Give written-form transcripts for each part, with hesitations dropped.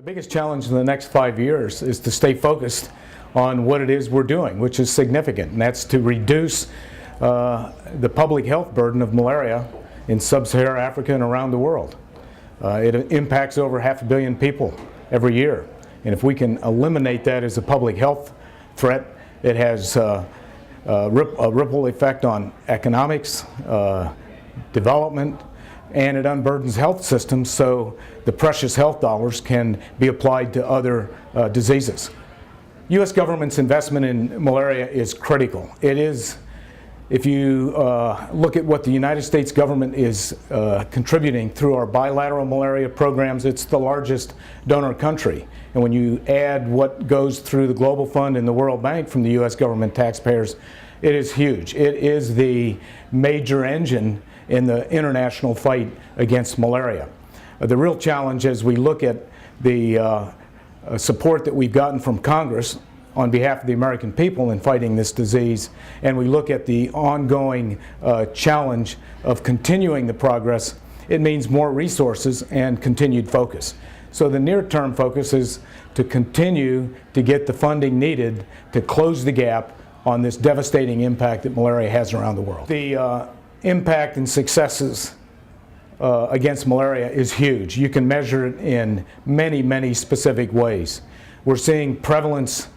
The biggest challenge in the next 5 years is to stay focused on what it is we're doing, which is significant, and that's to reduce the public health burden of malaria in sub-Saharan Africa and around the world. It impacts over 500 million people every year, and if we can eliminate that as a public health threat, it has a ripple effect on economics, development, and it unburdens health systems so the precious health dollars can be applied to other diseases. U.S. government's investment in malaria is critical. It is, if you look at what the United States government is contributing through our bilateral malaria programs, it's the largest donor country. And when you add what goes through the Global Fund and the World Bank from the U.S. government taxpayers, it is huge. It is the major engine in the international fight against malaria. The real challenge as we look at the support that we've gotten from Congress on behalf of the American people in fighting this disease, and we look at the ongoing challenge of continuing the progress, it means more resources and continued focus. So the near-term focus is to continue to get the funding needed to close the gap on this devastating impact that malaria has around the world. The impact and successes against malaria is huge. You can measure it in many, many specific ways. We're seeing prevalence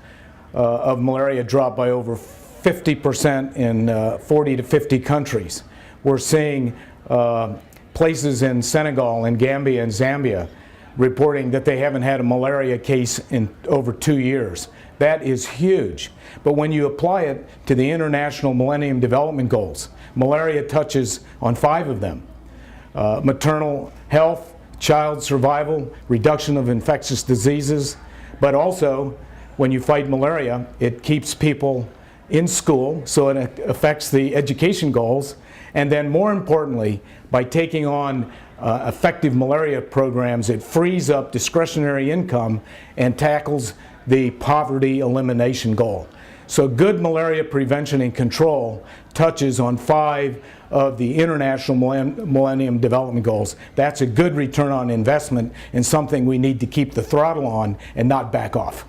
of malaria drop by over 50% in 40 to 50 countries. We're seeing places in Senegal and Gambia and Zambia reporting that they haven't had a malaria case in over 2 years. That is huge. But when you apply it to the International Millennium Development Goals, malaria touches on 5 of them. Maternal health, child survival, reduction of infectious diseases, but also when you fight malaria, it keeps people in school, so it affects the education goals, and then more importantly, by taking on effective malaria programs, it frees up discretionary income and tackles the poverty elimination goal. So good malaria prevention and control touches on 5 of the International Millennium Development Goals. That's a good return on investment and something we need to keep the throttle on and not back off.